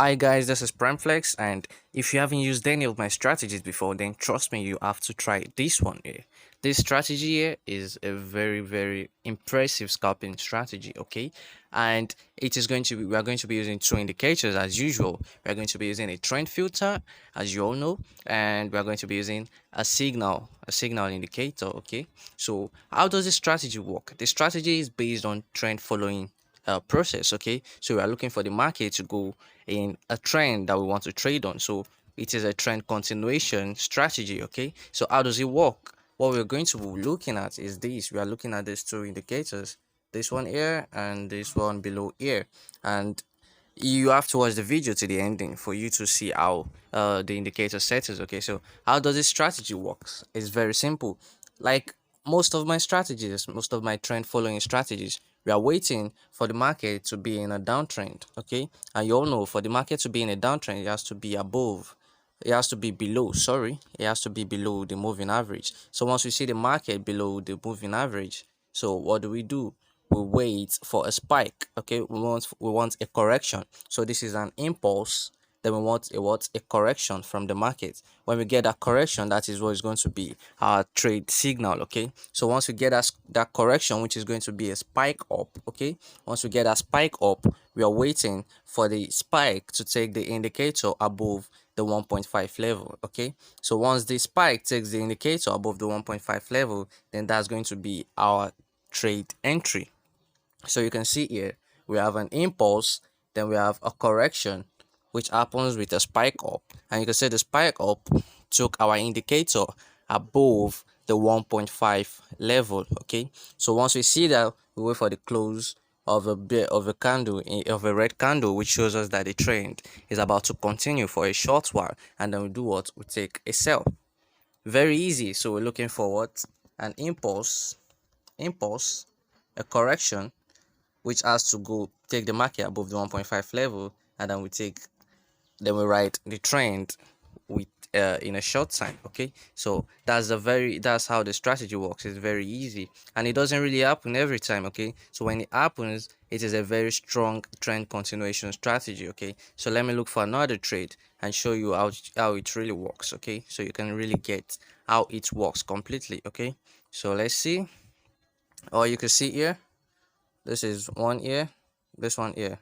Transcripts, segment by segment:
Hi guys, this is Premflex, and if you haven't used any of my strategies before, then trust me, you have to try this one here. This strategy here is a very impressive scalping strategy, okay? And it is going to be we are going to be using two indicators as usual. We are going to be using a trend filter, as you all know, and we are going to be using a signal indicator, okay? So how does this strategy work? The strategy is based on trend following process, okay? So we are looking for the market to go in a trend that we want to trade on. So it is a trend continuation strategy, okay? So how does it work? What we're going to be looking at is this. We are looking at these two indicators, this one here and this one below here, and you have to watch the video to the ending for you to see how the indicator settings. Okay, so how does this strategy works? It's very simple. Like most of my strategies, most of my trend following strategies, we are waiting for the market to be in a downtrend. Okay, and you all know for the market to be in a downtrend, it has to be above, it has to be below, sorry, it has to be below the moving average. So once we see the market below the moving average, so what do? We wait for a spike. Okay, we want a correction. So this is an impulse, then we want a correction from the market. When we get that correction, that is what is going to be our trade signal. Okay, so once we get that correction, which is going to be a spike up, okay, once we get that spike up, we are waiting for the spike to take the indicator above the 1.5 level. Okay, so once the spike takes the indicator above the 1.5 level, then that's going to be our trade entry. So you can see here we have an impulse, then we have a correction, which happens with a spike up, and you can see the spike up took our indicator above the 1.5 level. Okay, so once we see that, we wait for the close of a candle, of a red candle, which shows us that the trend is about to continue for a short while, and then we do what? We take a sell. Very easy. So we're looking for what? An impulse, a correction, which has to go take the market above the 1.5 level, and then we write the trend with in a short time. Okay, so that's how the strategy works. It's very easy, and it doesn't really happen every time. Okay, so when it happens, it is a very strong trend continuation strategy. Okay, so let me look for another trade and show you how it really works. Okay, so you can really get how it works completely. Okay, so let's see. Or you can see here, this is one here, this one here.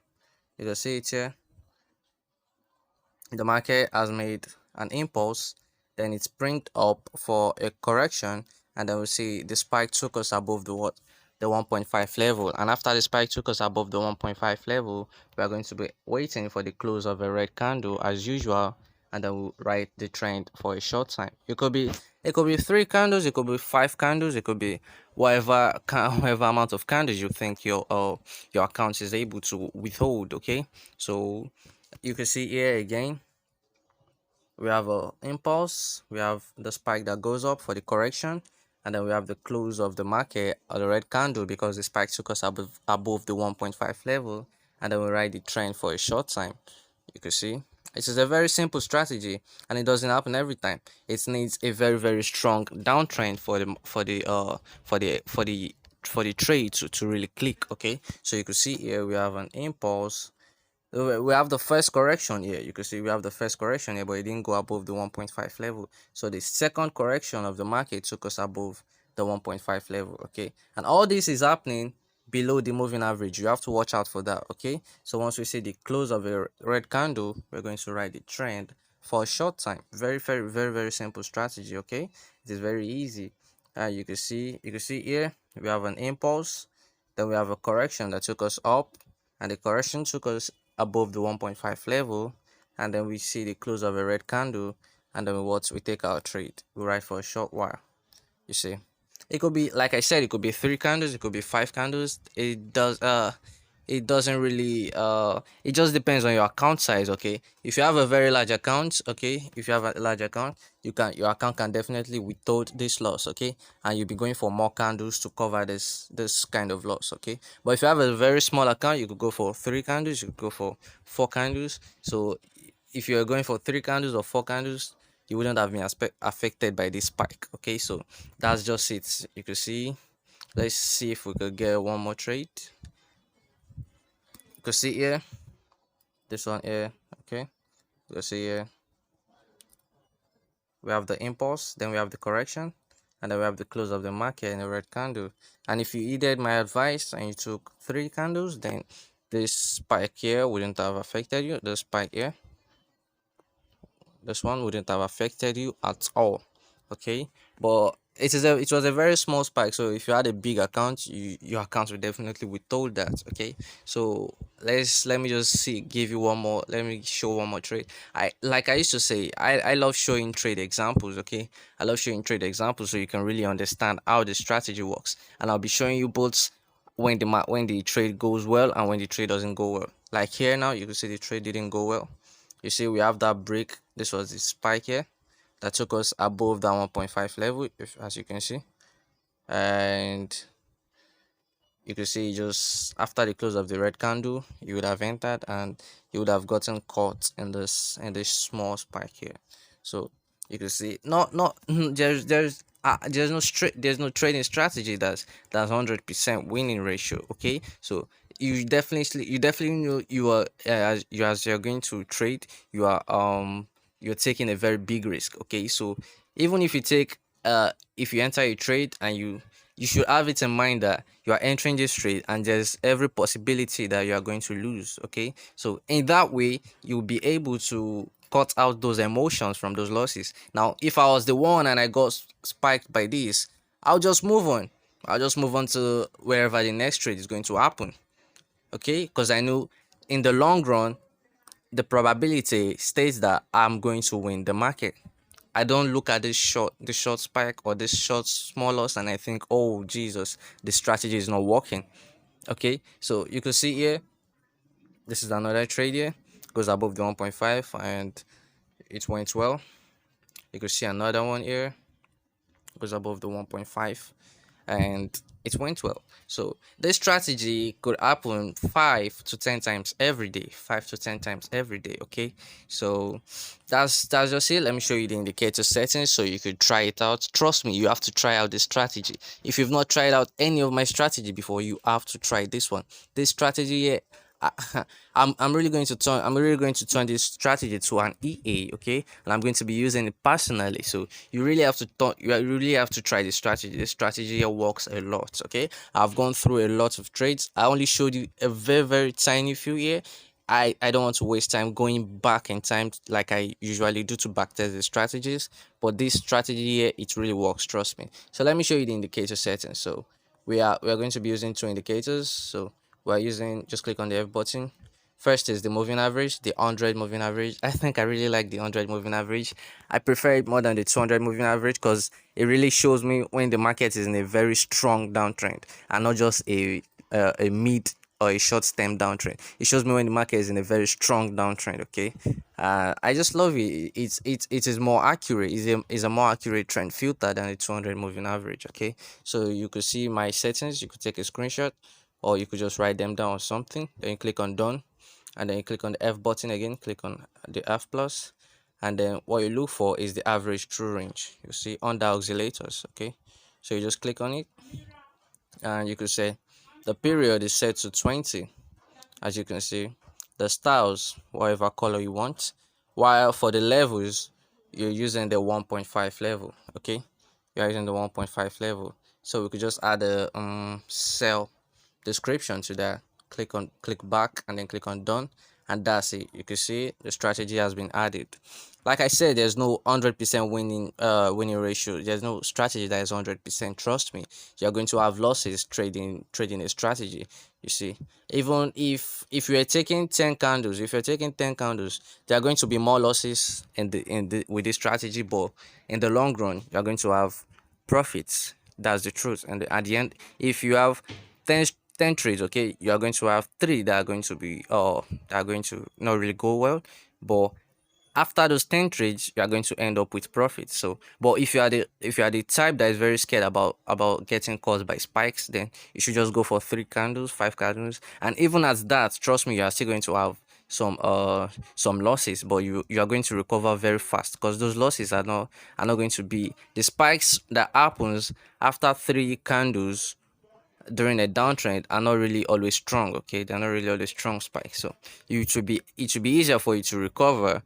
You can see it here. The market has made an impulse, then it springed up for a correction, and then we see the spike took us above the 1.5 level, and after the spike took us above the 1.5 level, we are going to be waiting for the close of a red candle as usual, and then we'll write the trend for a short time. It could be three candles, it could be five candles, it could be whatever amount of candles you think your account is able to withhold. Okay, so you can see here again, we have a impulse, we have the spike that goes up for the correction, and then we have the close of the market or the red candle because the spike took us above the 1.5 level, and then we ride the trend for a short time. You can see it is a very simple strategy, and it doesn't happen every time. It needs a very strong downtrend for the trade to really click. Okay, so you can see here we have an impulse. We have the first correction here. You can see we have the first correction here, but it didn't go above the 1.5 level. So the second correction of the market took us above the 1.5 level. Okay, and all this is happening below the moving average. You have to watch out for that. Okay, so once we see the close of a red candle, we're going to write the trend for a short time. Very simple strategy. Okay, it is very easy. You can see here we have an impulse, then we have a correction that took us up, and the correction took us above the 1.5 level, and then we see the close of a red candle, and then we take our trade. We ride for a short while. You see, it could be, like I said, it could be three candles, it could be five candles. It doesn't really it just depends on your account size. Okay, if you have a very large account, okay, if you have a large account, your account can definitely withhold this loss. Okay, and you'll be going for more candles to cover this kind of loss. Okay, but if you have a very small account, you could go for three candles, you could go for four candles. So if you're going for three candles or four candles, you wouldn't have been affected by this spike. Okay, so that's just it. You can see, let's see if we could get one more trade. You can see here This one here, okay. Let's see here. We have the impulse, then we have the correction, and then we have the close of the market in a red candle. And if you heeded my advice and you took three candles, then this spike here wouldn't have affected you. The spike here, this one wouldn't have affected you at all. Okay, but it was a very small spike, so if you had a big account, your account will definitely withhold that. Okay, so let me just see, give you one more, let me show one more trade. I used to say, I love showing trade examples. Okay, I love showing trade examples so you can really understand how the strategy works, and I'll be showing you both when when the trade goes well and when the trade doesn't go well. Like here now, you can see the trade didn't go well. You see we have that break. This was the spike here that took us above that 1.5 level, if as you can see. And you can see just after the close of the red candle, you would have entered and you would have gotten caught in this small spike here. So you can see, not there's no straight, there's no trading strategy that's 100% winning ratio. Okay, so you definitely know you are, as you're going to trade, you are you're taking a very big risk. Okay, so even if you take if you enter a trade, and you should have it in mind that you are entering this trade and there's every possibility that you are going to lose. Okay, so in that way you'll be able to cut out those emotions from those losses. Now if I was the one and I got spiked by this, I'll just move on. I'll just move on to wherever the next trade is going to happen. Okay, because I know in the long run the probability states that I'm going to win the market. I don't look at this short spike or this short small loss, and I think, oh Jesus, the strategy is not working. Okay, so you can see here, this is another trade here, goes above the 1.5 and it went well. You can see another one here, goes above the 1.5 and it went well. So this strategy could happen 5 to 10 times every day, 5 to 10 times every day. Okay, so that's just it. Let me show you the indicator settings so you could try it out. Trust me, you have to try out this strategy. If you've not tried out any of my strategy before, you have to try this one. This strategy here, I'm really going to turn this strategy to an EA. Okay, and I'm going to be using it personally. So you really have to really have to try this strategy. This strategy here works a lot. Okay, I've gone through a lot of trades. I only showed you a very tiny few here. I don't want to waste time going back in time like I usually do to backtest the strategies, but this strategy here, it really works, trust me. So let me show you the indicator settings. So we are going to be using two indicators. So we're using, just click on the F button. First is the moving average, the 100 moving average. I think I really like the 100 moving average. I prefer it more than the 200 moving average because it really shows me when the market is in a very strong downtrend and not just a mid or a short stem downtrend. It shows me when the market is in a very strong downtrend. Okay, I just love it. It is more accurate. It's a more accurate trend filter than the 200 moving average. Okay, so you could see my settings. You could take a screenshot, or you could just write them down or something. Then you click on done, and then you click on the F button again. Click on the F plus, and then what you look for is the average true range. You see under oscillators. Okay, so you just click on it, and you could say the period is set to 20. As you can see, the styles, whatever color you want, while for the levels you're using the 1.5 level. Okay, you're using the 1.5 level, so we could just add a sell description to that. Click back and then click on done, and that's it. You can see the strategy has been added. Like I said, there's no 100% winning ratio. There's no strategy that is 100%. Trust me, you're going to have losses trading a strategy. You see, even if you're taking 10 candles, if you're taking 10 candles, there are going to be more losses in the with this strategy, but in the long run you're going to have profits. That's the truth. And at the end, if you have 10 10 trades, okay, you are going to have three that are going to be that are going to not really go well, but after those 10 trades you are going to end up with profit. So but if you are the type that is very scared about getting caused by spikes, then you should just go for 3 candles, 5 candles, and even at that, trust me, you are still going to have some losses, but you are going to recover very fast because those losses are not going to be the spikes that happens after 3 candles. during a downtrend are not really always strong. Okay, they're not really always strong spikes. So it should be easier for you to recover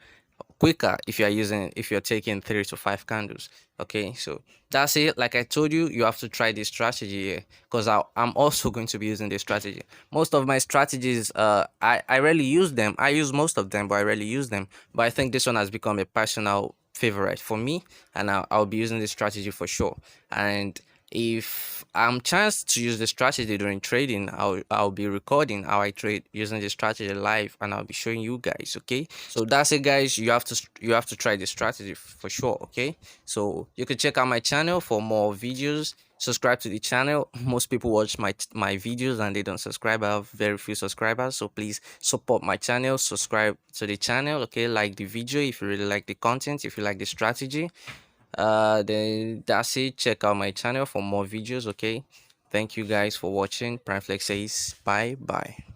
quicker if you're taking 3 to 5 candles. Okay, so that's it. Like I told you, you have to try this strategy here, because I'm also going to be using this strategy. Most of my strategies, I rarely use them. I use most of them, but I rarely use them. But I think this one has become a personal favorite for me, and I'll be using this strategy for sure. And if I'm chance to use the strategy during trading, I'll be recording how I trade using the strategy live, and I'll be showing you guys. Okay, so that's it, guys. You have to try the strategy for sure. Okay, so you can check out my channel for more videos. Subscribe to the channel. Most people watch my videos and they don't subscribe. I have very few subscribers, so please support my channel. Subscribe to the channel. Okay, like the video if you really like the content, if you like the strategy. Then that's it. Check out my channel for more videos. Okay, thank you guys for watching. Prime Flex says bye bye.